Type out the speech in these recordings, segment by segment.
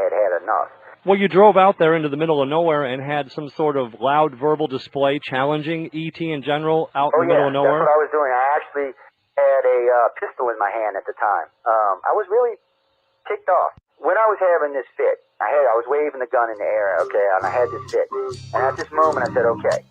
had had enough. Well, you drove out there into the middle of nowhere and had some sort of loud verbal display challenging ET in general out in the middle of nowhere? That's what I was doing. I actually had a pistol in my hand at the time. I was really ticked off. When I was having this fit, I was waving the gun in the air, okay, and I had this fit. And at this moment, I said, okay.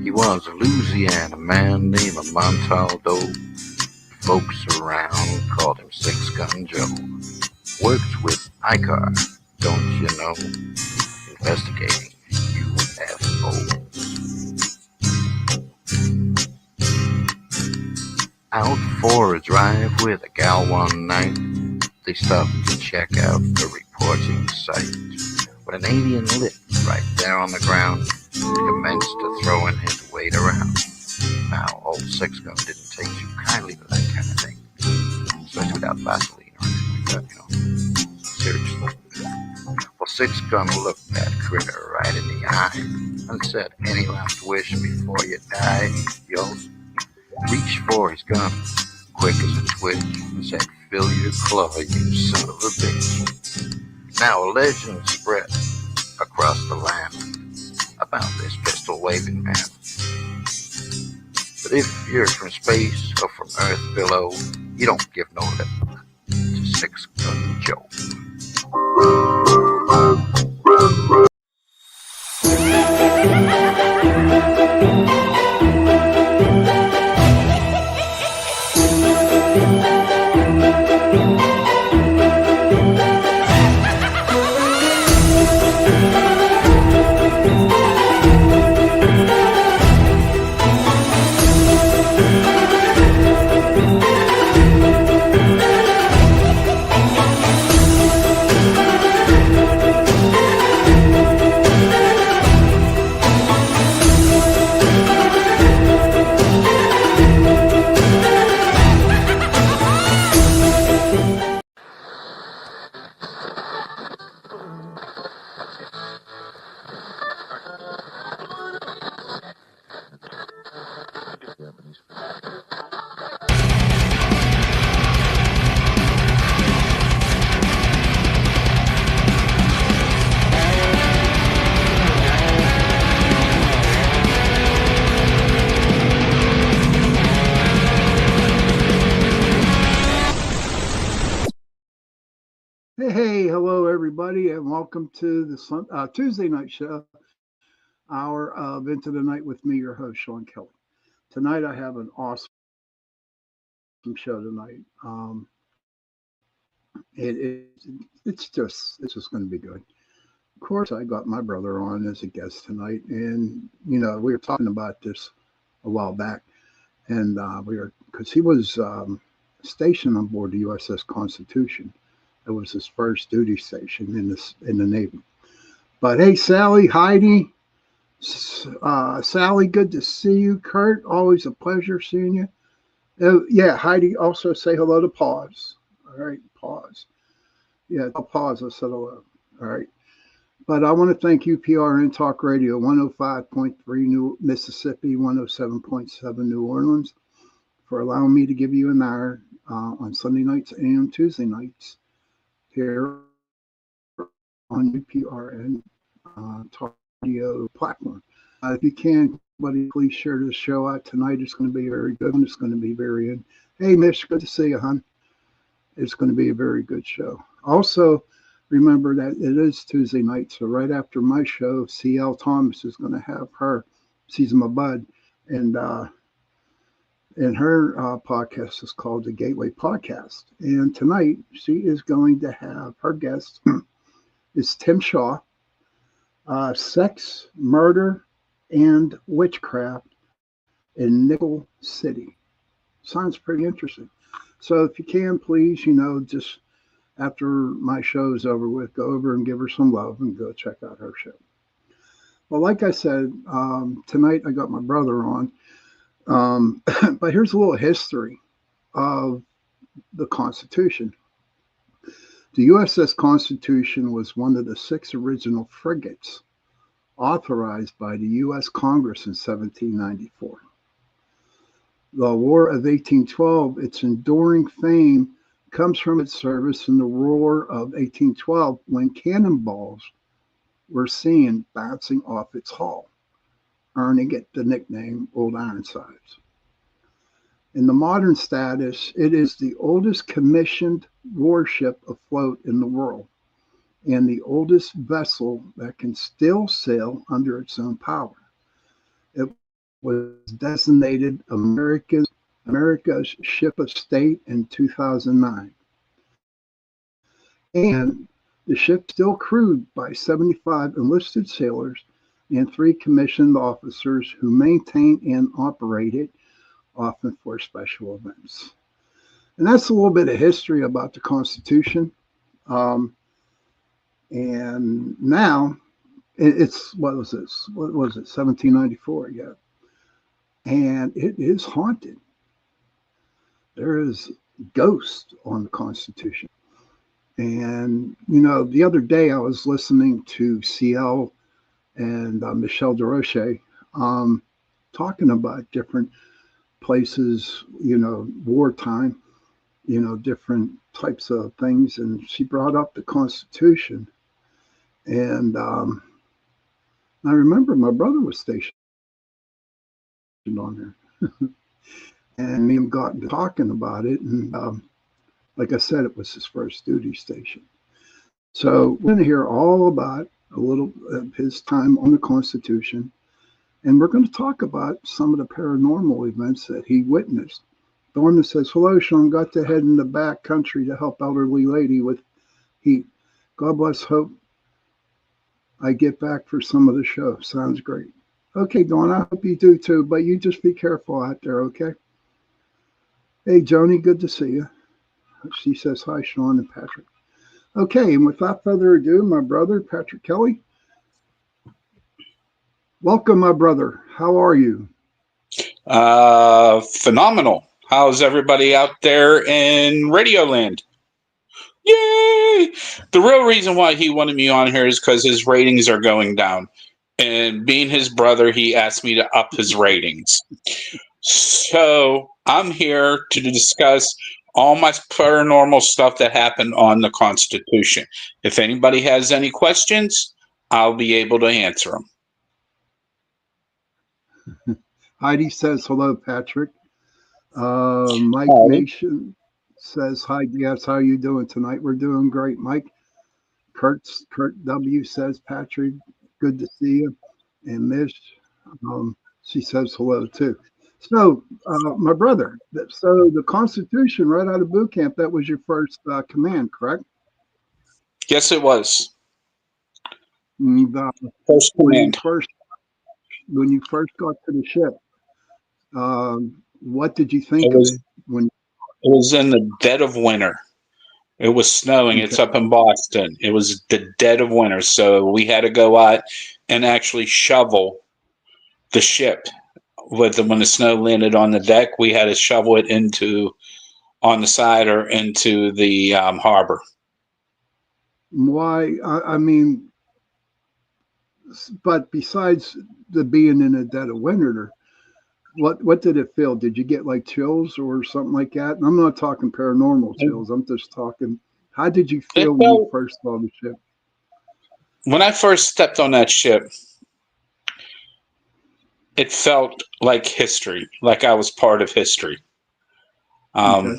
He was a Louisiana man named Montaldo. Folks around called him Six Gun Joe. Worked with ICAR, don't you know? Investigating UFOs. Out for a drive with a gal one night, they stopped to check out the reporting site. When an alien lit right there on the ground, he commenced to throwing his weight around. Now, old Six Gun didn't take too kindly to that kind of thing, especially without Vaseline or anything like that, you know. Seriously. Well, Six Gun looked that critter right in the eye and said, "Any last wish before you die?" Yo, reached for his gun, quick as a twitch, and said, "Fill your claw, you son of a bitch." Now, a legend spread across the land about this pistol-waving man. But if you're from space or from Earth below, you don't give no lip to Six Gun Joe. Hey, hello everybody, and welcome to the Tuesday night show, hour of Into the Night with me, your host Sean Kelly. Tonight I have an awesome show tonight. It's just going to be good. Of course, I got my brother on as a guest tonight, and we were talking about this a while back, and because he was stationed on board the USS Constitution. It was his first duty station in the Navy. But hey, Sally, Heidi, Sally, good to see you. Kurt, always a pleasure seeing you. Yeah, Heidi, also say hello to Pause. All right, Pause. Yeah, tell Pause I said hello. All right. But I want to thank UPRN Talk Radio, 105.3 New Mississippi, 107.7 New Orleans, for allowing me to give you an hour on Sunday nights and Tuesday nights here on UPRN Talk Radio platform. If you can, buddy, please share this show out tonight. It's going to be a very good one. It's going to be very in. Hey, Mish, good to see you, hon. It's going to be a very good show. Also, remember that it is Tuesday night, so right after my show, C.L. Thomas is going to have her. She's my bud, and her podcast is called The Gateway Podcast. And tonight, she is going to have her guest is Tim Shaw, Sex, Murder, and Witchcraft in Nickel City. Sounds pretty interesting. So if you can, please, just after my show is over with, go over and give her some love and go check out her show. Well, like I said, tonight I got my brother on. But here's a little history of the Constitution. The USS Constitution was one of the 6 original frigates authorized by the U.S. Congress in 1794. The War of 1812, its enduring fame comes from its service in the War of 1812 when cannonballs were seen bouncing off its hull, earning it the nickname Old Ironsides. In the modern status, it is the oldest commissioned warship afloat in the world and the oldest vessel that can still sail under its own power. It was designated America's Ship of State in 2009. And the ship still crewed by 75 enlisted sailors and 3 commissioned officers who maintain and operate it, often for special events. And that's a little bit of history about the Constitution. And now it's, what was this? What was it? 1794, yeah. And it is haunted. There is ghosts on the Constitution. And, you know, the other day I was listening to CL and Michelle DeRoche talking about different places, you know, wartime, you know, different types of things. And she brought up the Constitution. And I remember my brother was stationed on there. And me and him got into talking about it. And like I said, it was his first duty station. So we're going to hear all about a little of his time on the Constitution. And we're going to talk about some of the paranormal events that he witnessed. The one that says, hello, Sean, got to head in the back country to help elderly lady with heat. God bless, hope I get back for some of the show. Sounds great. Okay, Dawn, I hope you do too, but you just be careful out there, okay? Hey, Joni, good to see you. She says hi, Sean and Patrick. Okay, and without further ado, my brother, Patrick Kelly. Welcome, my brother. How are you? Phenomenal. How's everybody out there in Radio Land? Yay! The real reason why he wanted me on here is because his ratings are going down. And being his brother, he asked me to up his ratings. So I'm here to discuss all my paranormal stuff that happened on the Constitution. If anybody has any questions, I'll be able to answer them. Heidi says hello, Patrick. Mike Hi. Nation says hi. Yes, how are you doing tonight? We're doing great, Mike. Kurt W says, Patrick, good to see you. And Mish, she says hello too. So, my brother, so the Constitution, right out of boot camp, that was your first command, correct? Yes, it was. And, First command. When you first got to the ship, what did you think of it? It was in the dead of winter. It was snowing. Okay. It's up in Boston. It was the dead of winter, so we had to go out and actually shovel the ship. When the snow landed on the deck, we had to shovel it on the side or into the harbor. Why? I mean, but besides the being in the dead of winter, what did it feel? Did you get like chills or something like that? And I'm not talking paranormal chills. I'm just talking, how did you feel when you first saw the ship? When I first stepped on that ship, it felt like history, like I was part of history. Okay.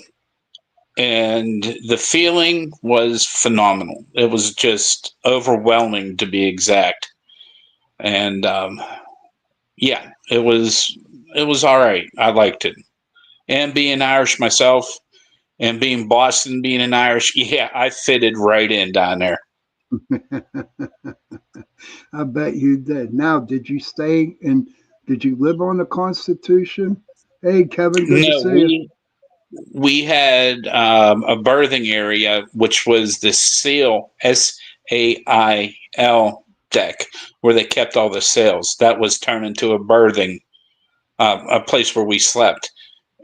And the feeling was phenomenal. It was just overwhelming, to be exact. And yeah, it was all right. I liked it. And being Irish myself and being Boston, being an Irish, yeah, I fitted right in down there. I bet you did. Now, did you stay and did you live on the Constitution? Hey, Kevin, good to see you. We had a berthing area, which was the SAIL, SAIL deck, where they kept all the sails. That was turned into a berthing, a place where we slept.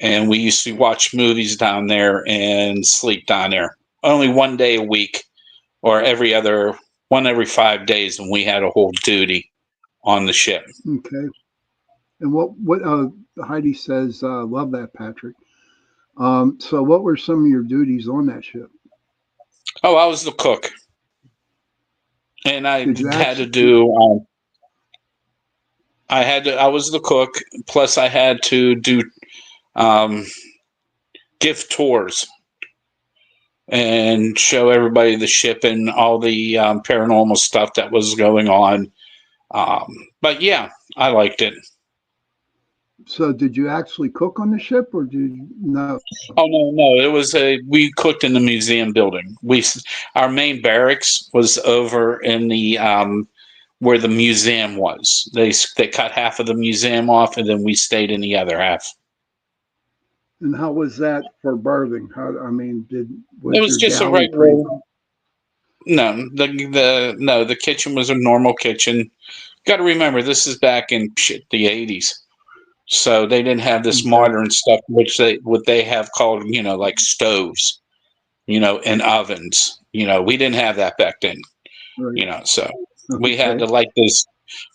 and we used to watch movies down there and sleep down there. Only one day a week, or every 5 days, when we had a whole duty on the ship. Okay. And what Heidi says, love that, Patrick. So what were some of your duties on that ship? Oh, I was the cook. And I Did you had to actually- do, I was the cook, plus I had to do, give tours and show everybody the ship and all the paranormal stuff that was going on. But yeah, I liked it. So did you actually cook on the ship, or did you no? Oh no! It was we cooked in the museum building. Our main barracks was over in the where the museum was. They cut half of the museum off, and then we stayed in the other half. And how was that for berthing? It was just a regular. No, the kitchen was a normal kitchen. Got to remember, this is back in the 80s. So they didn't have this modern stuff, which they have called, like stoves, and ovens. We didn't have that back then. Right. So we had to light this.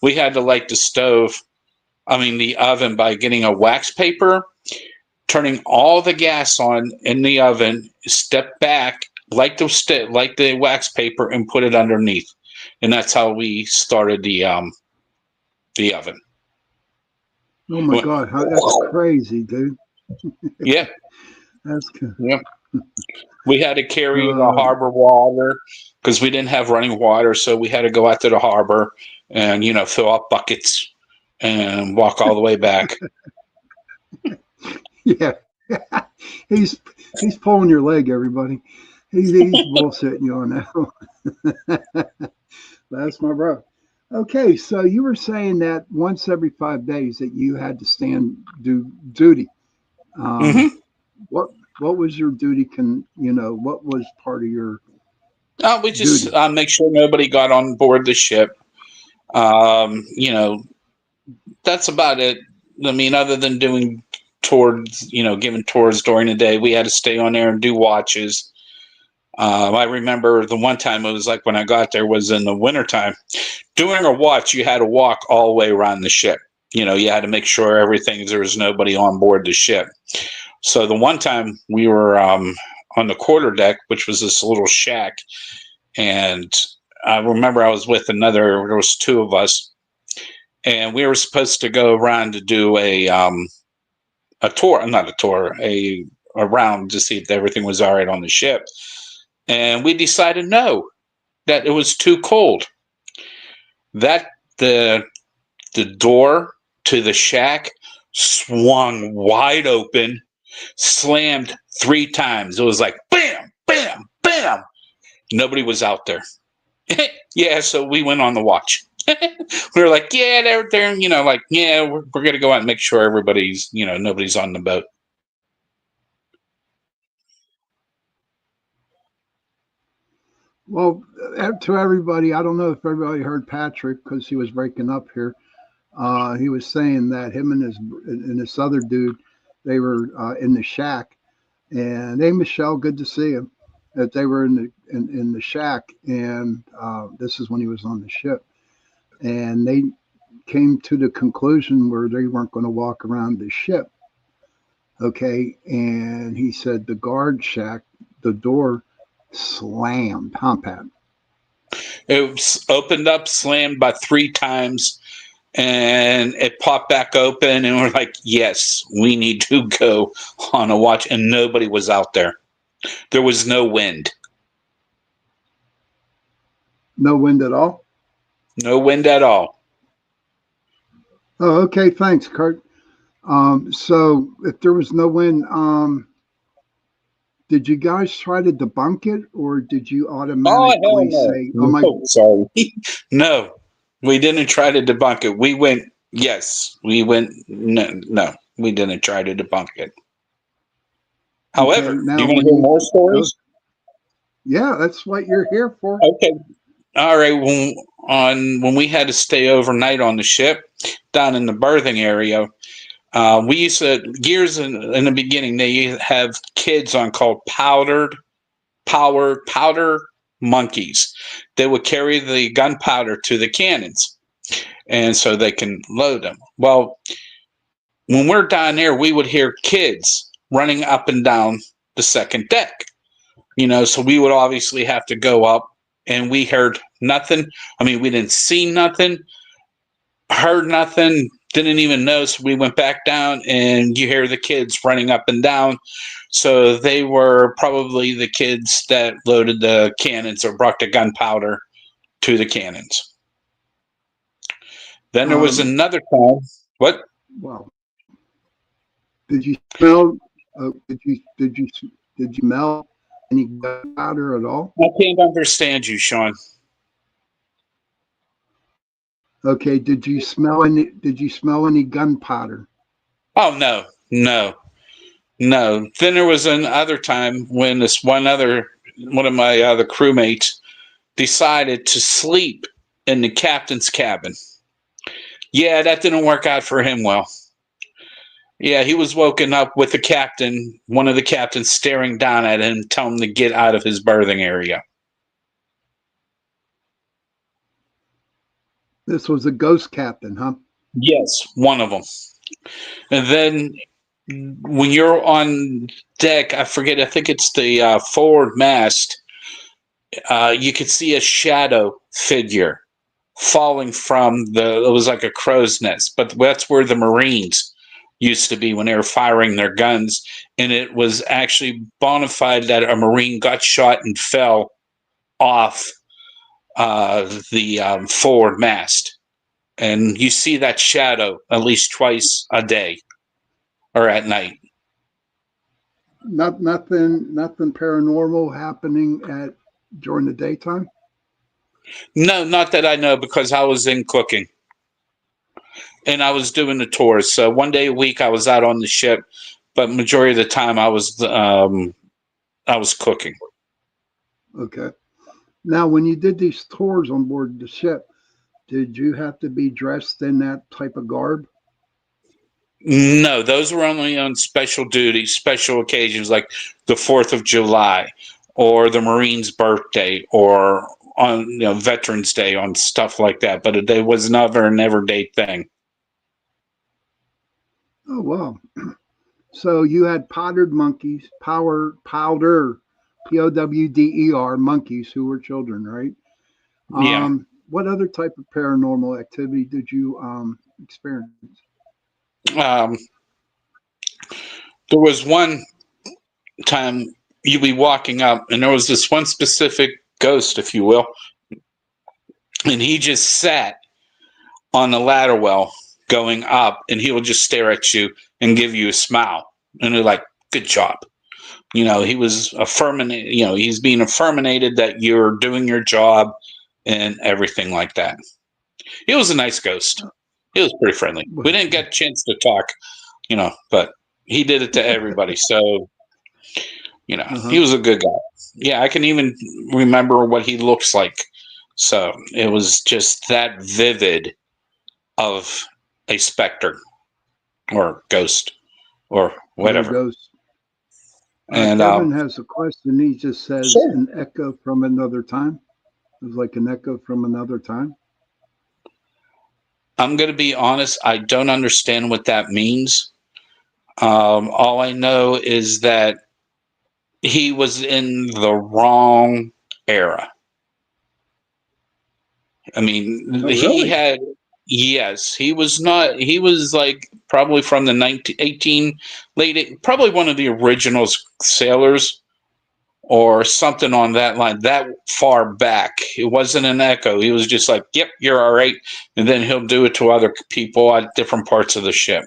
We had to light the stove. The oven, by getting a wax paper, turning all the gas on in the oven, step back, light the wax paper, and put it underneath, and that's how we started the oven. Oh my God, that's crazy, dude. Yeah. That's good. Yeah. We had to carry the harbor water because we didn't have running water, so we had to go out to the harbor and fill up buckets and walk all the way back. Yeah. he's pulling your leg, everybody. He's bullshitting you on that. That's my bro. Okay, so you were saying that once every 5 days that you had to do duty. What was your duty? What was part of your? We just make sure nobody got on board the ship. That's about it. Other than doing tours, giving tours during the day, we had to stay on there and do watches. I remember the one time, it was like when I got there was in the wintertime. Doing a watch, you had to walk all the way around the ship. You had to make sure there was nobody on board the ship. So the one time we were on the quarterdeck, which was this little shack, and I remember I was with there was two of us, and we were supposed to go around to do a round to see if everything was all right on the ship. And we decided no, that it was too cold. That the door to the shack swung wide open, slammed 3 times. It was like bam, bam, bam. Nobody was out there. Yeah, so we went on the watch. We were like, yeah, they're we're gonna go out and make sure everybody's, nobody's on the boat. Well, to everybody, I don't know if everybody heard Patrick because he was breaking up here. He was saying that him and this other dude, they were in the shack. And hey, Michelle, good to see you. That they were in the shack, and this is when he was on the ship. And they came to the conclusion where they weren't going to walk around the ship. Okay, and he said the guard shack, the door slammed. Pat? It was opened up, slammed by 3 times, and it popped back open, and we're like, yes, we need to go on a watch, and nobody was out there. There was no wind. No wind at all? No wind at all. Oh, okay, thanks, Kurt. So if there was no wind, did you guys try to debunk it, or did you automatically say, "Oh my"? Sorry, no, we didn't try to debunk it. We went, yes, we went. No, we didn't try to debunk it. However, Okay, now you want to hear more stories? Yeah, that's what you're here for. Okay, all right. When we had to stay overnight on the ship down in the berthing area. We used to, years in the beginning, they have kids on called powder monkeys. They would carry the gunpowder to the cannons, and so they can load them. Well, when we're down there, we would hear kids running up and down the second deck. So we would obviously have to go up, and we heard nothing. I mean, we didn't see nothing, heard nothing, didn't even know. So we went back down, and you hear the kids running up and down. So they were probably the kids that loaded the cannons or brought the gunpowder to the cannons. Then there was another time. What? Wow. Did you smell? Did you smell any gunpowder at all? I can't understand you, Sean. Okay. Did you smell any gunpowder? Oh no. Then there was another time when one of my other crewmates decided to sleep in the captain's cabin. Yeah, that didn't work out for him well. Yeah, he was woken up with one of the captains staring down at him, telling him to get out of his berthing area. This was a ghost captain, huh? Yes, one of them. And then when you're on deck, I think it's the forward mast, you could see a shadow figure falling from it was like a crow's nest, but that's where the Marines used to be when they were firing their guns, and it was actually bona fide that a Marine got shot and fell off the forward mast. And you see that shadow at least twice a day or at night. Nothing paranormal happening during the daytime? No, not that I know, because I was in cooking. And I was doing the tours. So one day a week I was out on the ship, but majority of the time I was cooking. Okay. Now, when you did these tours on board the ship, did you have to be dressed in that type of garb? No, those were only on special duties, special occasions like the 4th of July or the Marine's birthday or on Veterans Day, on stuff like that. But it was never an everyday thing. Oh, wow. So you had powdered monkeys, powder, POWDER, monkeys who were children, right? Yeah. What other type of paranormal activity did you experience? There was one time you'd be walking up, and there was this one specific ghost, if you will, and he just sat on the ladder well going up, and he would just stare at you and give you a smile, and you're like, good job. He was he's being affirmated that you're doing your job and everything like that. He was a nice ghost. He was pretty friendly. We didn't get a chance to talk, but he did it to everybody. So, He was a good guy. Yeah, I can even remember what he looks like. So it was just that vivid of a specter or ghost or whatever. Ghost. And Kevin has a question. He just says, sure. An echo from another time. It was like an echo from another time. I'm going to be honest. I don't understand what that means. All I know is that he was in the wrong era. I mean, really? he was not, he was like probably from the probably one of the original sailors or something on that line, that far back. It wasn't an echo. He was just like, yep, you're all right. And then he'll do it to other people at different parts of the ship.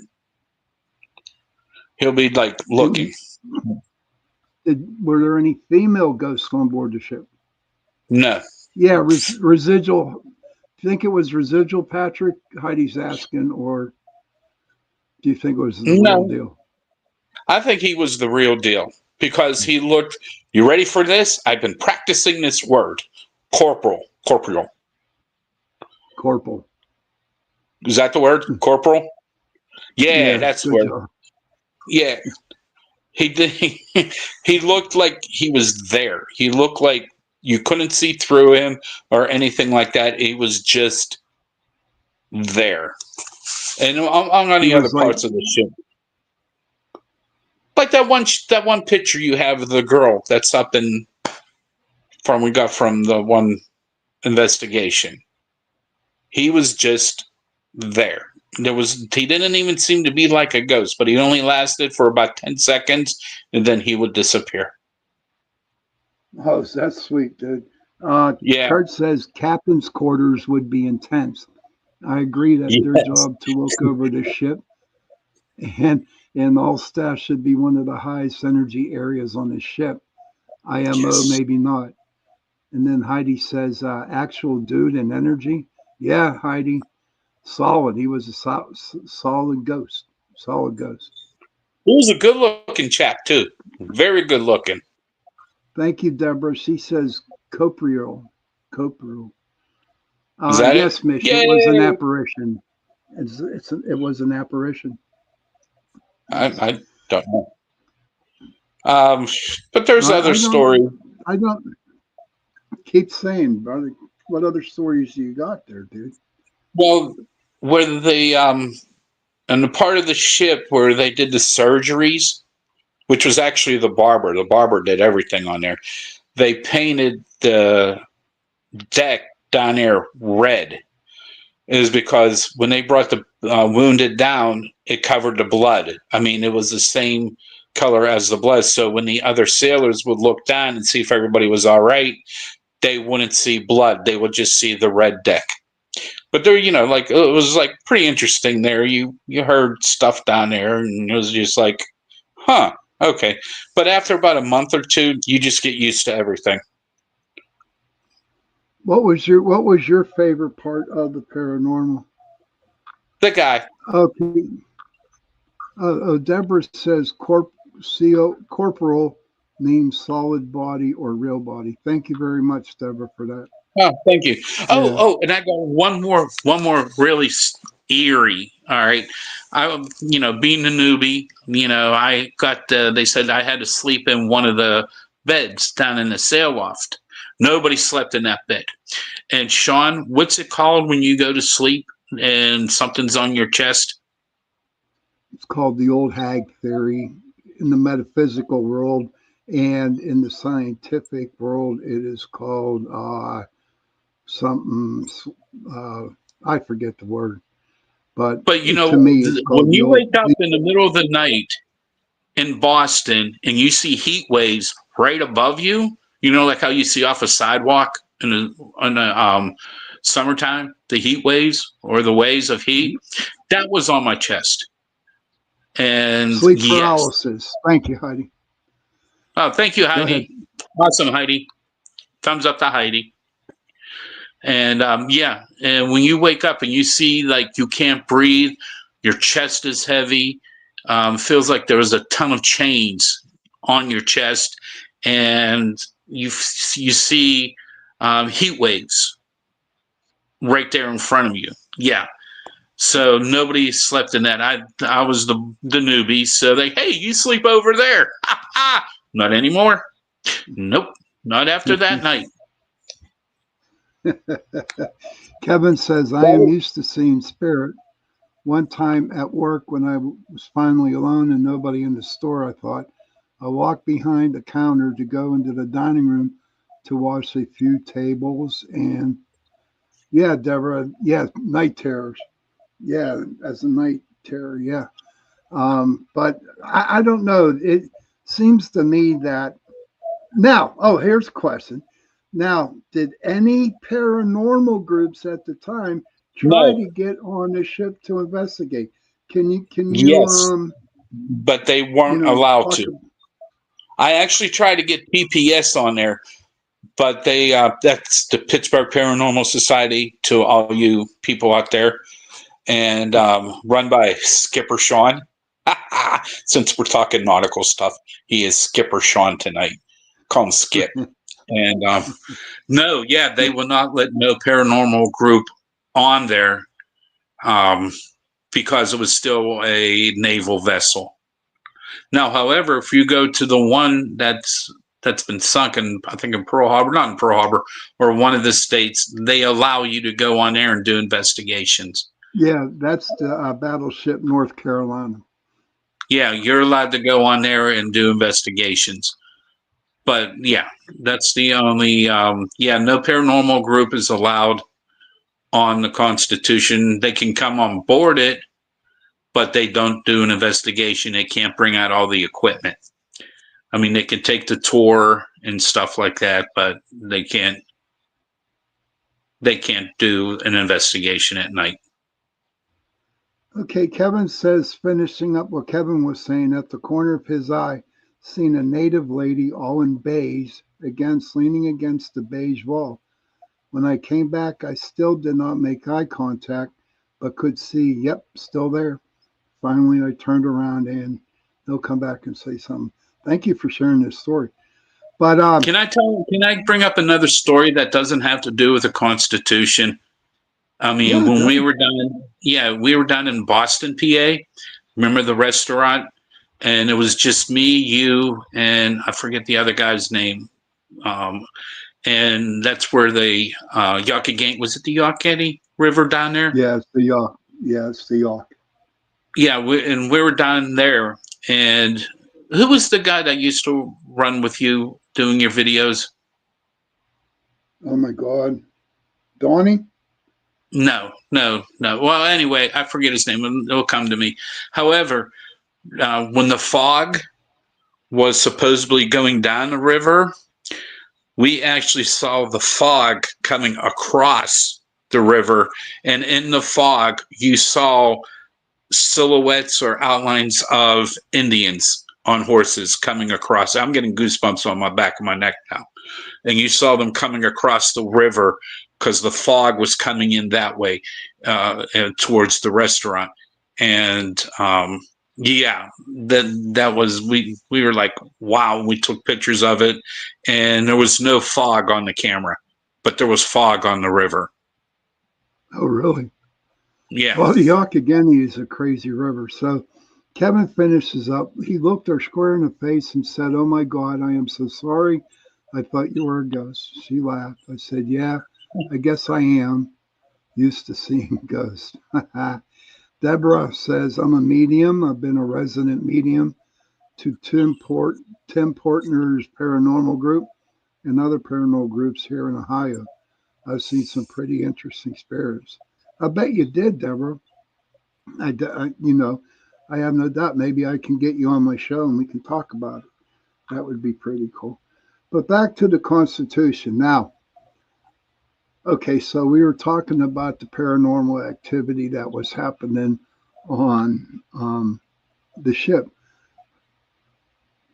He'll be like looking. Were there any female ghosts on board the ship? No. Yeah, residual. Do you think it was residual, Patrick? Heidi's asking, or do you think it was the real deal? I think he was the real deal because he looked. You ready for this? I've been practicing this word, corporeal. Corporal. Is that the word, corporal? Yeah, that's good where. job. Yeah, he did. He looked like he was there. He looked like you couldn't see through him or anything like that. He was just there. And on He the other was like, parts of the ship, like that one picture you have of the girl that's up in from we got from the one investigation. He was just there. He didn't even seem to be like a ghost, but he only lasted for about 10 seconds and then he would disappear. oh, that's sweet, dude. Yeah. Kurt says captain's quarters would be intense. I agree that their Yes. job to look over the ship and all staff should be one of the highest energy areas on the ship. IMO, Yes. maybe not. And then Heidi says, actual dude and energy. Yeah, Heidi, solid. He was a solid ghost. Solid ghost. He was a good looking chap too. Very good looking. Thank you, Deborah. She says Copriol. Copriol. Is that it? Yes, Mish, it was an Yay! apparition. It was an apparition. I don't know. But there's other I don't. stories. I don't keep saying, brother. What other stories you got there, dude? Well, where and the part of the ship where they did the surgeries, which was actually the barber. The barber did everything on there. They painted the deck down there red. Is because when they brought the wounded down, it covered the blood. I mean, it was the same color as the blood. So when the other sailors would look down and see if everybody was all right, they wouldn't see blood. They would just see the red deck. But there, like it was like pretty interesting there. You heard stuff down there, and it was just like, huh, okay. But after about a month or two, you just get used to everything. What was your favorite part of the paranormal? The guy. Okay. Deborah says corporal means solid body or real body. Thank you very much, Deborah, for that. Oh, thank you. Oh, Yeah. oh, and I got one more really eerie. All right, being a newbie, I got. They said I had to sleep in one of the beds down in the sail loft. Nobody slept in that bed. And Sean, what's it called when you go to sleep and something's on your chest? It's called the old hag theory in the metaphysical world, and in the scientific world, it is called something. I forget the word, but to me, it's called when the you old. wake up in the middle of the night in Boston and you see heat waves right above you, like how you see off a sidewalk in the summertime, the heat waves or the waves of heat, that was on my chest. And sleep yes. paralysis. Thank you, Heidi. Oh, thank you, Heidi. Awesome, Heidi. Thumbs up to Heidi. And and when you wake up and you see like you can't breathe, your chest is heavy, feels like there was a ton of chains on your chest, and you see heat waves right there in front of you. Yeah. So nobody slept in that. I was the newbie. So hey, you sleep over there. Not anymore. Nope. Not after that night. Kevin says, I am used to seeing spirit. One time at work when I was finally alone and nobody in the store, I thought, I walked behind the counter to go into the dining room to wash a few tables. And yeah, Deborah, yeah, night terrors. Yeah, as a night terror, yeah. But I don't know. It seems to me that now, here's a question. Now, did any paranormal groups at the time try to get on the ship to investigate? Can you Yes, but they weren't allowed to. I actually tried to get PPS on there, but that's the Pittsburgh Paranormal Society, to all you people out there, and run by Skipper Sean. Since we're talking nautical stuff, he is Skipper Sean tonight. Call him Skip. And they will not let no paranormal group on there because it was still a naval vessel. Now, however, if you go to the one that's been sunk in, I think in Pearl Harbor, not in Pearl Harbor, or one of the states, they allow you to go on there and do investigations. Yeah, that's the battleship North Carolina. Yeah, you're allowed to go on there and do investigations. But yeah, that's the only, no paranormal group is allowed on the Constitution. They can come on board it, but they don't do an investigation. They can't bring out all the equipment. I mean, they can take the tour and stuff like that, but they can't do an investigation at night. Okay, Kevin says, finishing up what Kevin was saying, at the corner of his eye, seen a native lady all in beige, leaning against the beige wall. When I came back, I still did not make eye contact, but could see, yep, still there. Finally, I turned around and they'll come back and say something. Thank you for sharing this story. But can I bring up another story that doesn't have to do with the Constitution? I mean, when we were down in Boston, PA. Remember the restaurant? And it was just me, you, and I forget the other guy's name. And that's where the Youghiogheny, was it the Youghiogheny River down there? Yeah, it's the Yacht. Yeah, it's the Yacht. Yeah, we were down there. And who was the guy that used to run with you doing your videos? Oh my God. Donnie? No. Well, anyway, I forget his name. It'll come to me. However, when the fog was supposedly going down the river, we actually saw the fog coming across the river. And in the fog, you saw silhouettes or outlines of Indians on horses coming across. I'm getting goosebumps on my back of my neck now. And you saw them coming across the river because the fog was coming in that way towards the restaurant. And that was, we were like, wow. We took pictures of it, and there was no fog on the camera, but there was fog on the river. Oh, really? Yeah. Well, the Youghiogheny is a crazy river. So Kevin finishes up. He looked her square in the face and said, "Oh my God, I am so sorry. I thought you were a ghost." She laughed. I said, "Yeah, I guess I am. Used to seeing ghosts." Deborah says, "I'm a medium. I've been a resident medium to Tim Portner's paranormal group and other paranormal groups here in Ohio. I've seen some pretty interesting spirits." I bet you did, Deborah. I have no doubt. Maybe I can get you on my show and we can talk about it. That would be pretty cool. But back to the Constitution. Now, okay, so we were talking about the paranormal activity that was happening on the ship.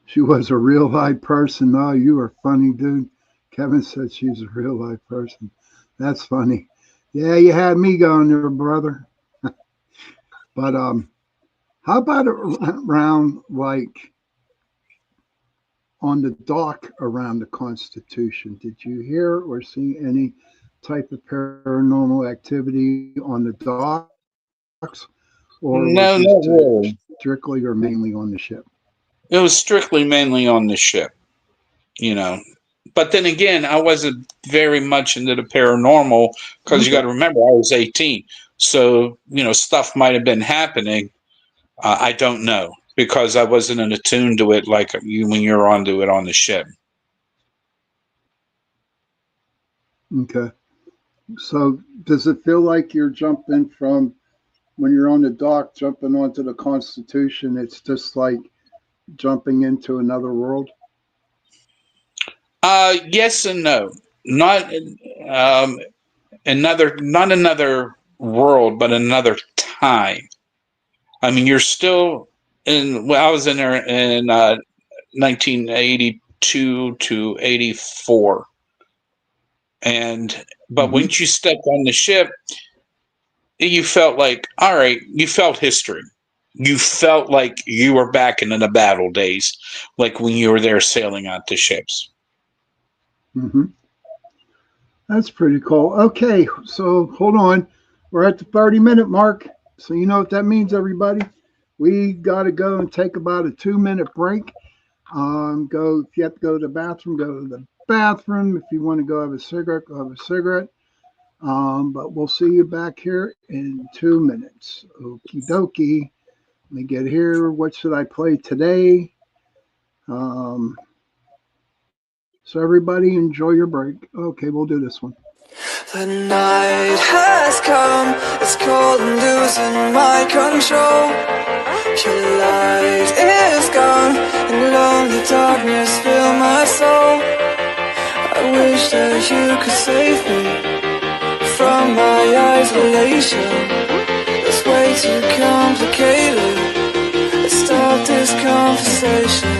She was a real live person. Oh, you are funny, dude. Kevin said she's a real live person. That's funny. Yeah, you had me going there, brother. But how about around, like, on the dock around the Constitution? Did you hear or see any type of paranormal activity on the docks? Or No, was not it really. strictly or mainly on the ship? It was strictly mainly on the ship, you know. But then again, I wasn't very much into the paranormal because you got to remember, I was 18. So, stuff might have been happening. I don't know because I wasn't attuned to it like you when you're onto it on the ship. Okay. So does it feel like you're jumping from when you're on the dock, jumping onto the Constitution? It's just like jumping into another world? Yes and no. Not another world, but another time. I mean, you're still in. Well, I was in there in 1982 to 84, but once you stepped on the ship, you felt like, all right, you felt history. You felt like you were back in the battle days, like when you were there sailing out the ships. Mm-hmm. That's pretty cool. Okay, so hold on. We're at the 30-minute mark. So you know what that means, everybody? We got to go and take about a 2-minute break. Go if you have to go to the bathroom, go to the bathroom. If you want to go have a cigarette, go have a cigarette. But we'll see you back here in 2 minutes. Okie dokie. Let me get here. What should I play today? So everybody enjoy your break. Okay, we'll do this one. The night has come, it's cold and losing my control. Your light is gone, and lonely darkness fill my soul. I wish that you could save me from my isolation. It's way too complicated. Let's stop this conversation.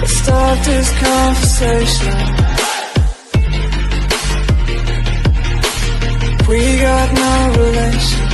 Let's stop this conversation. We got no relation.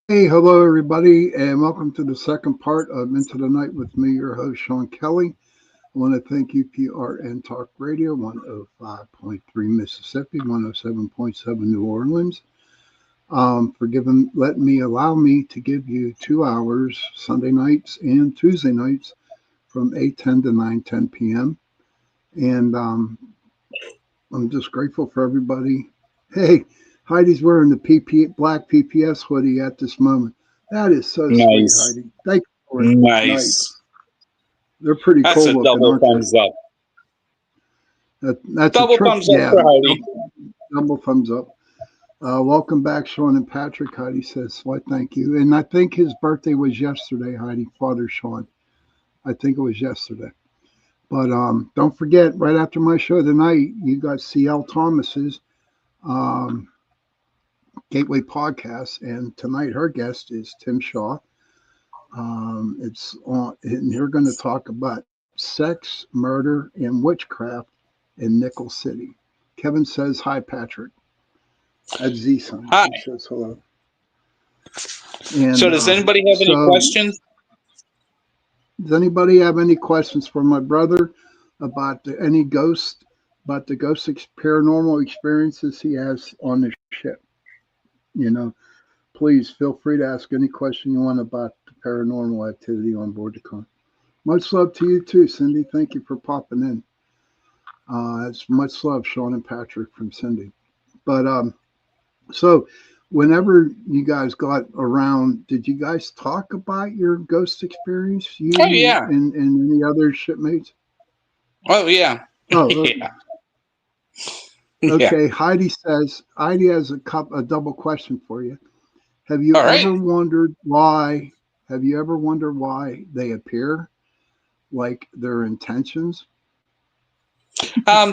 Hey, hello everybody, and welcome to the second part of Into the Night with me, your host, Sean Kelly. I want to thank UPRN Talk Radio, 105.3 Mississippi, 107.7 New Orleans, for allow me to give you 2 hours Sunday nights and Tuesday nights from 8:10 to 9:10 p.m. And I'm just grateful for everybody. Hey, Heidi's wearing the black PPS hoodie at this moment. That is so Nice. sweet, Heidi. Thank you for it. Nice. They're pretty That's cool a looking, double aren't thumbs they? up. That's Double a thumbs up for Heidi. Double thumbs up. Welcome back, Sean and Patrick. Heidi says, "Why, thank you." And I think his birthday was yesterday, Heidi. Father Sean. I think it was yesterday. But don't forget, right after my show tonight, you got C.L. Thomas's Gateway Podcast, and tonight her guest is Tim Shaw. It's on, and they're going to talk about sex, murder, and witchcraft in Nickel City. Kevin says hi, Patrick. At Z-Sun. Hi. He says hello. And, So does anybody have any questions? Does anybody have any questions for my brother about the ghost paranormal experiences he has on the ship? You know, please feel free to ask any question you want about the paranormal activity on board the con. Much love to you too, Cindy. Thank you for popping in. It's much love, Sean and Patrick from Cindy. But so whenever you guys got around, did you guys talk about your ghost experience? Oh, yeah. And any other shipmates? Oh, yeah. Oh, yeah. Okay. Heidi has a double question for you. Have you ever wondered why they appear, like their intentions?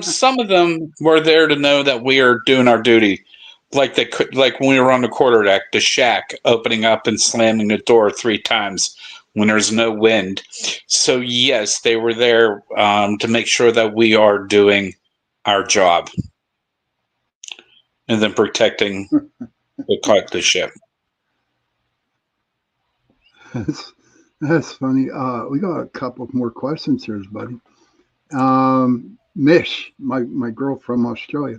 Some of them were there to know that we are doing our duty, like like when we were on the quarterdeck, the shack opening up and slamming the door 3 times when there's no wind. So yes, they were there to make sure that we are doing our job, and then protecting the ship. That's funny. We got a couple more questions here, buddy. Mish, my girl from Australia,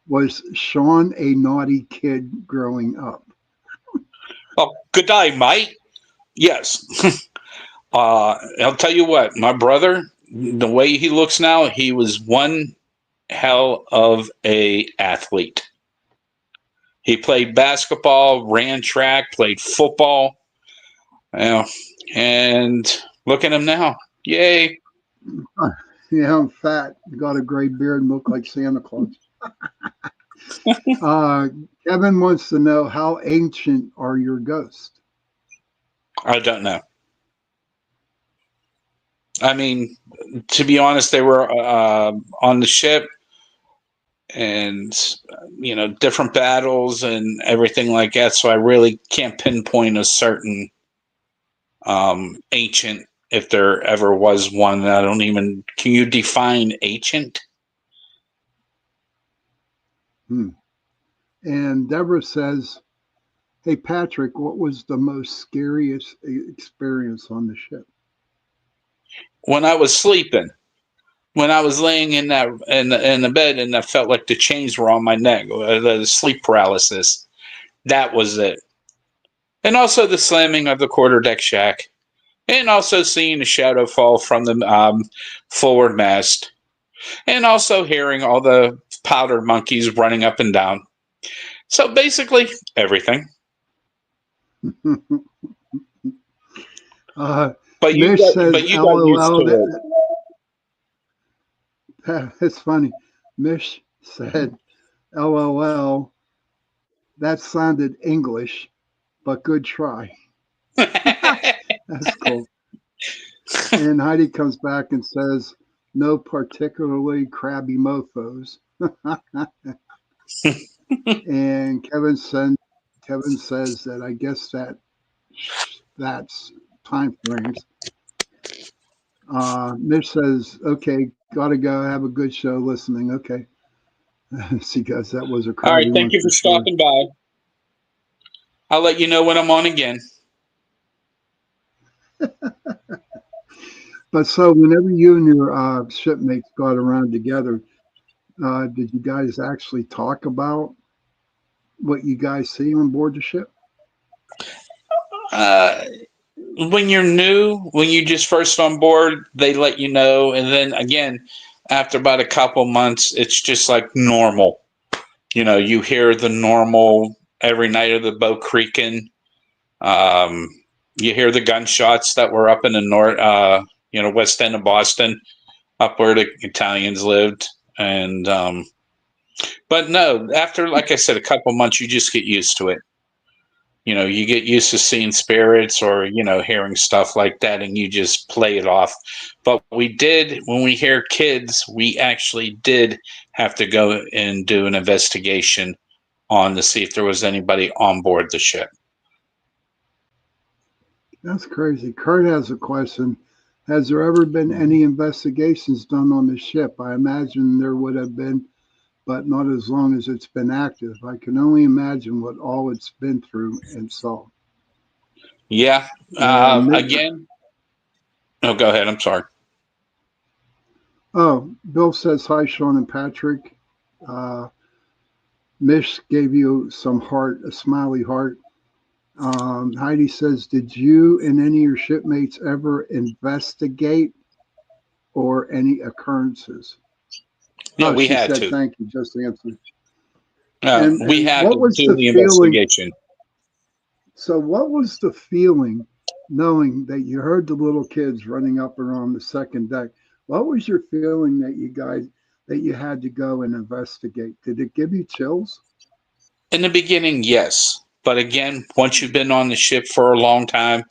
was Sean a naughty kid growing up? Oh, good day, mate. Yes. I'll tell you what, my brother, the way he looks now, he was one hell of a athlete. He played basketball, ran track, played football. And look at him now. Yay. Yeah, I'm fat. Got a gray beard and look like Santa Claus. Kevin wants to know, how ancient are your ghosts? I don't know. I mean, to be honest, they were on the ship, and different battles and everything like that. So I really can't pinpoint a certain ancient, if there ever was one. I don't even. Can you define ancient? And Deborah says, "Hey Patrick, what was the most scariest experience on the ship?" When I was sleeping. When I was laying in the bed and I felt like the chains were on my neck, the sleep paralysis, that was it. And also the slamming of the quarterdeck shack, and also seeing the shadow fall from the forward mast, and also hearing all the powdered monkeys running up and down. So basically, everything. But you got used to it. It's funny. Mish said, LOL, that sounded English, but good try. That's cool. And Heidi comes back and says, no particularly crabby mofos. And Kevin says that I guess that's time frames. Mish says, okay, gotta go. Have a good show listening. Okay. See, guys, that was a crowd. All right, thank you for stopping by. I'll let you know when I'm on again. But so whenever you and your shipmates got around together, did you guys actually talk about what you guys see on board the ship? When you're new, when you just first on board, they let you know. And then again, after about a couple months, it's just like normal. You hear the normal every night of the boat creaking. You hear the gunshots that were up in the north, west end of Boston, up where the Italians lived. And, but no, after, like I said, a couple months, you just get used to it. You get used to seeing spirits or, hearing stuff like that, and you just play it off. But when we hear kids, we actually did have to go and do an investigation to see if there was anybody on board the ship. That's crazy. Kurt has a question. Has there ever been any investigations done on the ship? I imagine there would have been, but not as long as it's been active. I can only imagine what all it's been through and saw. Yeah. Again. Oh, go ahead. I'm sorry. Oh, Bill says, hi, Sean and Patrick. Mish gave you some heart, a smiley heart. Heidi says, did you and any of your shipmates ever investigate or any occurrences? Yeah, we had to. Thank you. Just answered. We had to do the investigation. So what was the feeling knowing that you heard the little kids running up around the second deck? What was your feeling that you had to go and investigate? Did it give you chills? In the beginning, yes. But again, once you've been on the ship for a long time,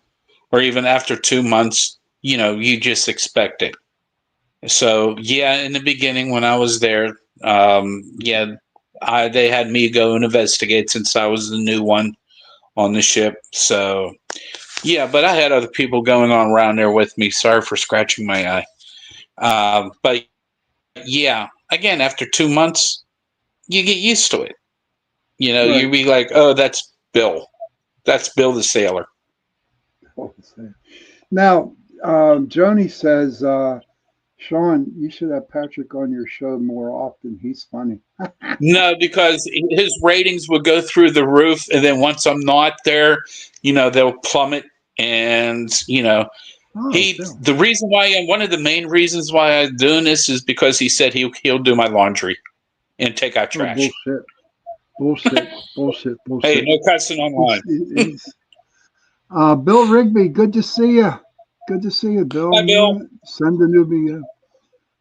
or even after 2 months, you just expect it. So yeah, in the beginning when I was there, they had me go and investigate since I was the new one on the ship. So yeah, but I had other people going on around there with me. Sorry for scratching my eye. But yeah, again, after 2 months, you get used to it. You know, Right. you be like, oh, that's Bill. That's Bill the sailor. Now, Joni says, Sean, you should have Patrick on your show more often. He's funny. No, because his ratings would go through the roof, and then once I'm not there, you know, they'll plummet. And you know, Oh, Bill. the reason why, one of the main reasons why I'm doing this is because he said he'll do my laundry and take out Oh, trash. bullshit. Hey, no cussing online. Bill Rigby, good to see you. Good to see you, Bill. Hi, Bill. Send a newbie.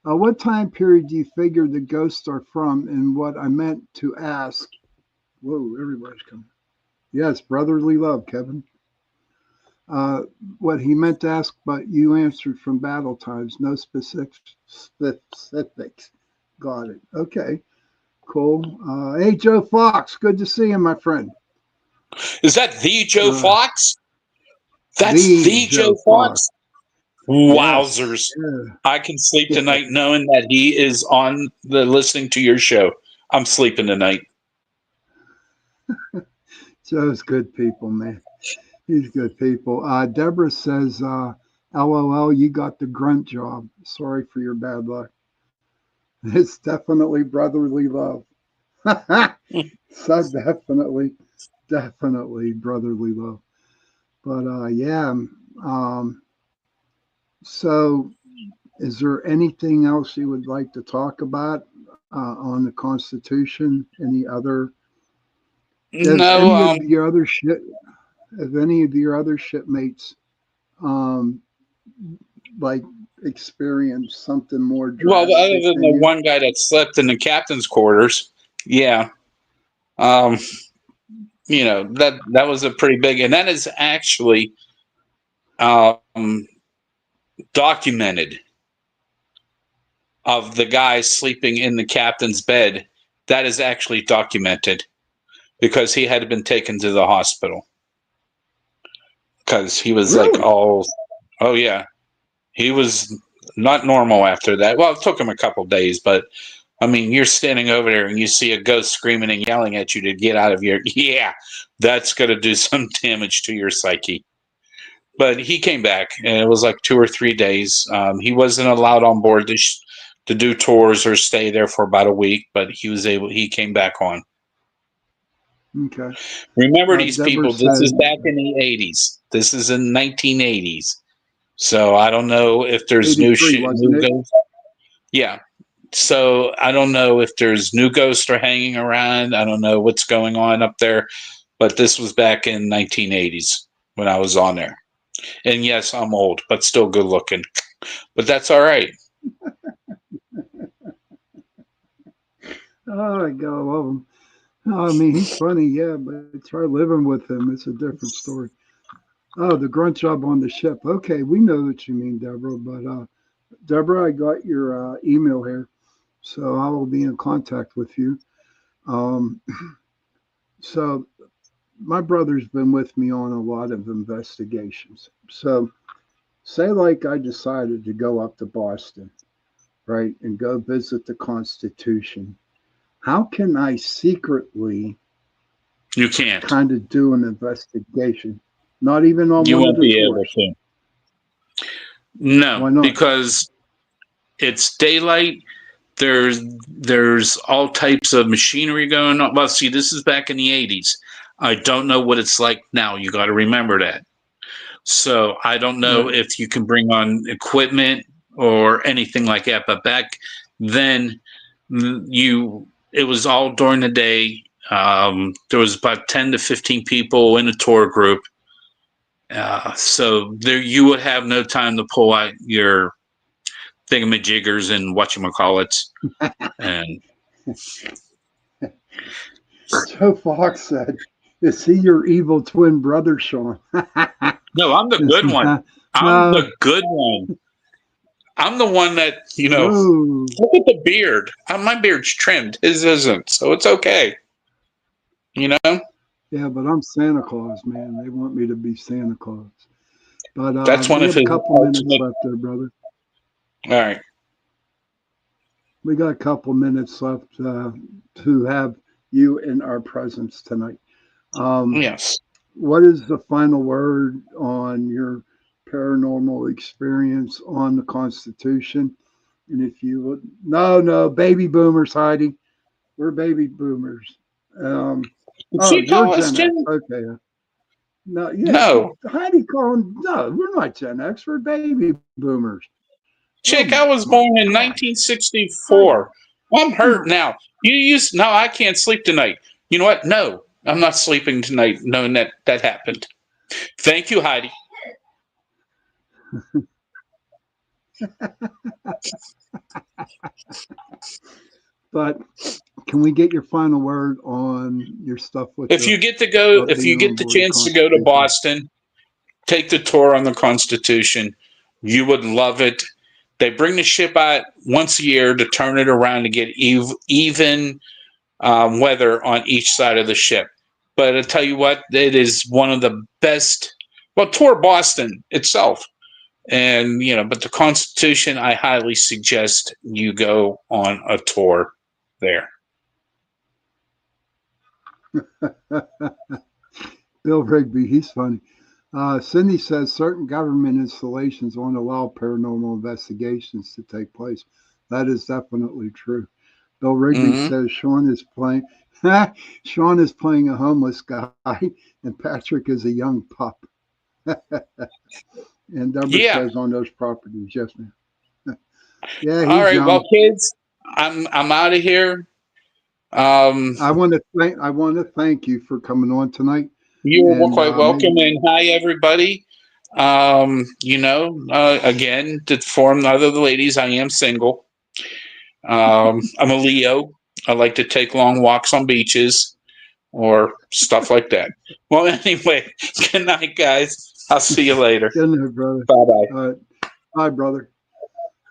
What time period do you figure the ghosts are from? And what I meant to ask. Whoa, everybody's coming. Yes, brotherly love, Kevin. What he meant to ask, but you answered from battle times. No specifics. Got it. Okay, cool. Hey, Joe Fox, good to see you, my friend. Is that the Joe Fox? That's the Joe Fox? Wowzers. Yes. Yeah. I can sleep tonight knowing that he is on the listening to your show. I'm sleeping tonight. Joe's good people, man. He's good people. Deborah says, LOL, you got the grunt job. Sorry for your bad luck. It's definitely brotherly love. So definitely brotherly love. But yeah. So is there anything else you would like to talk about on the Constitution? Any other? No. Have any of your other shipmates like experienced something more drastic? Well, other than the one guy that slept in the captain's quarters, yeah. You know, that was a pretty big, and that is actually documented, of the guy sleeping in the captain's bed. That is actually documented because he had been taken to the hospital because he was Really? like, oh yeah, he was not normal after that. Well, it took him a couple days, but I mean, you're standing over there and you see a ghost screaming and yelling at you to get out of your, yeah, that's going to do some damage to your psyche. But he came back, and it was like 2 or 3 days. He wasn't allowed on board to do tours or stay there for about a week, but he came back on. Okay. Remember these Deborah people, this is back in the 80s. This is in 1980s. So I don't know if there's new ghosts. Yeah. So I don't know if there's new ghosts are hanging around. I don't know what's going on up there, but this was back in 1980s when I was on there. And yes, I'm old, but still good looking. But that's all right. Oh, I gotta love him. I mean, he's funny, yeah, but try living with him. It's a different story. Oh, the grunt job on the ship. Okay, we know what you mean, Deborah. But Deborah, I got your email here, so I will be in contact with you. So my brother's been with me on a lot of investigations. So say like I decided to go up to Boston, right, and go visit the Constitution. How can I secretly You can't. kind of do an investigation? Not even on You one won't of the be able tours? to. No, Why not? because it's daylight. There's all types of machinery going on. Well, see, this is back in the 80s. I don't know what it's like now. You got to remember that. So I don't know Right. if you can bring on equipment or anything like that. But back then, it was all during the day. There was about 10 to 15 people in a tour group. So there you would have no time to pull out your thingamajiggers and whatchamacallits. And Joe Fox said, "Is he your evil twin brother, Sean?" no, I'm the good one. I'm the good one. I'm the one that, Whoa. look at the beard. My beard's trimmed. His isn't, so it's okay. Yeah, but I'm Santa Claus, man. They want me to be Santa Claus. But That's one we of have a his couple minutes ultimate. left there, brother. All right. We got a couple minutes left to have you in our presence tonight. Yes. What is the final word on your paranormal experience on the Constitution? And if you would, no, baby boomers, Heidi. We're baby boomers. Did Oh, she you're call us Gen X. Gen? Okay. No, yeah. No. Heidi calling, no, we're not Gen X. We're baby boomers. Chick, Oh I was my born in God. 1964. I'm hurt now. No, I can't sleep tonight. You know what? No, I'm not sleeping tonight knowing that happened. Thank you, Heidi. But can we get your final word on your stuff with If the you get the board chance to go to Constitution? Boston, take the tour on the Constitution. You would love it. They bring the ship out once a year to turn it around to get even weather on each side of the ship. But I'll tell you what, it is one of the best. Well, tour Boston itself. And, but the Constitution, I highly suggest you go on a tour there. Bill Rigby, he's funny. Cindy says certain government installations won't allow paranormal investigations to take place. That is definitely true. Bill Rigby says Sean is playing a homeless guy and Patrick is a young pup. And Deborah says on those properties, yes, ma'am. Yeah, he's all right. young. Well, kids, I'm out of here. I want to thank you for coming on tonight. You're quite welcome, and hi everybody. Again, to inform the other ladies, I am single. I'm a Leo. I like to take long walks on beaches or stuff like that. Well, anyway, good night, guys. I'll see you later. Good night, brother. Bye-bye. Bye, brother.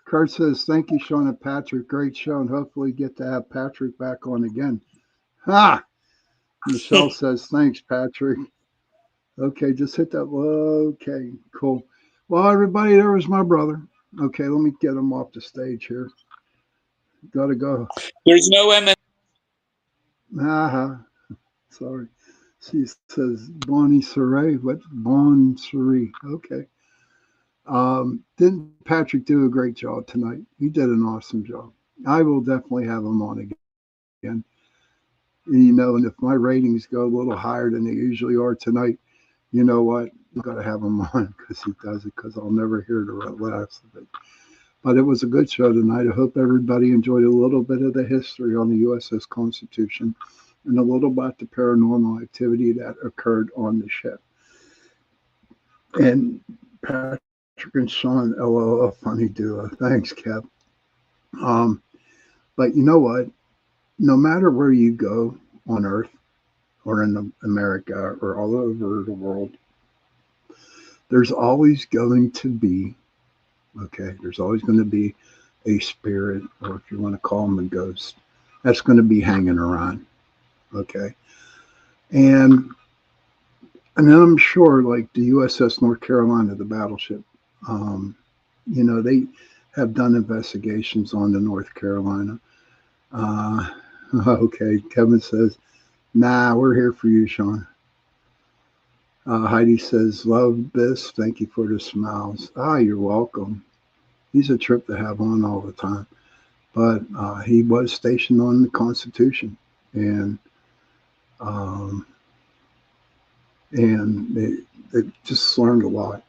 Kurt says, thank you, Sean and Patrick. Great show, and hopefully get to have Patrick back on again. Ha! Michelle says, thanks, Patrick. Okay, just hit that. Okay, cool. Well, everybody, there was my brother. Okay, let me get him off the stage here. Gotta go. There's no MS. Sorry. She says Bonnie Saray. What? Bon Saray. Okay. Didn't Patrick do a great job tonight? He did an awesome job. I will definitely have him on again. And if my ratings go a little higher than they usually are tonight, you know what? You got to have him on because he does it, because I'll never hear the last of it. But it was a good show tonight. I hope everybody enjoyed a little bit of the history on the USS Constitution and a little about the paranormal activity that occurred on the ship. And Patrick and Sean, a funny duo. Thanks, Kev. But you know what? No matter where you go on Earth or in America or all over the world, there's always going to be a spirit, or if you want to call them a ghost, that's going to be hanging around. Okay. And I'm sure, like the USS North Carolina, the battleship, they have done investigations on the North Carolina. Okay, Kevin says, nah, we're here for you, Sean. Heidi says, love this. Thank you for the smiles. You're welcome. He's a trip to have on all the time. But he was stationed on the Constitution. And they just learned a lot.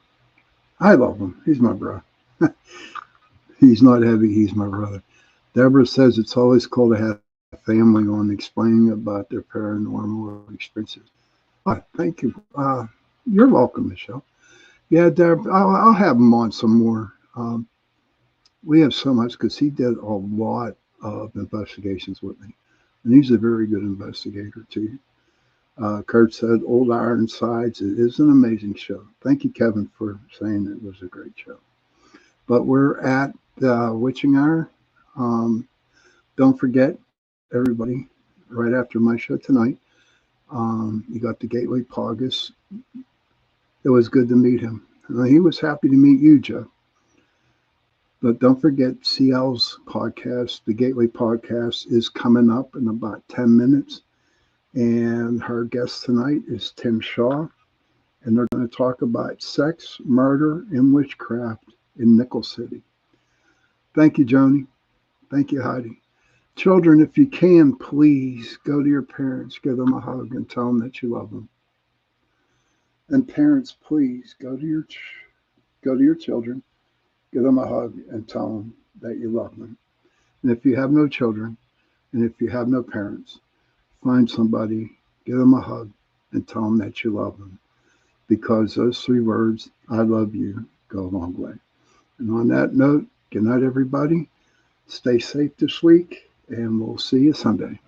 I love him. He's my brother. He's not heavy. He's my brother. Deborah says it's always cool to have family on explaining about their paranormal experiences. Thank you. You're welcome, Michelle. Yeah, Deborah, I'll have him on some more. We have so much because he did a lot of investigations with me. And he's a very good investigator, too. Kurt said, Old Ironsides. It is an amazing show. Thank you, Kevin, for saying it was a great show. But we're at the witching hour. Don't forget, everybody, right after my show tonight, you got the Gateway Pogus. It was good to meet him. He was happy to meet you, Joe. But don't forget, CL's podcast, the Gateway Podcast, is coming up in about 10 minutes. And her guest tonight is Tim Shaw. And they're going to talk about sex, murder, and witchcraft in Nickel City. Thank you, Joni. Thank you, Heidi. Children, if you can, please go to your parents, give them a hug, and tell them that you love them. And parents, please go to your children, give them a hug, and tell them that you love them. And if you have no children, and if you have no parents, find somebody, give them a hug, and tell them that you love them. Because those 3 words, I love you, go a long way. And on that note, good night, everybody. Stay safe this week, and we'll see you Sunday.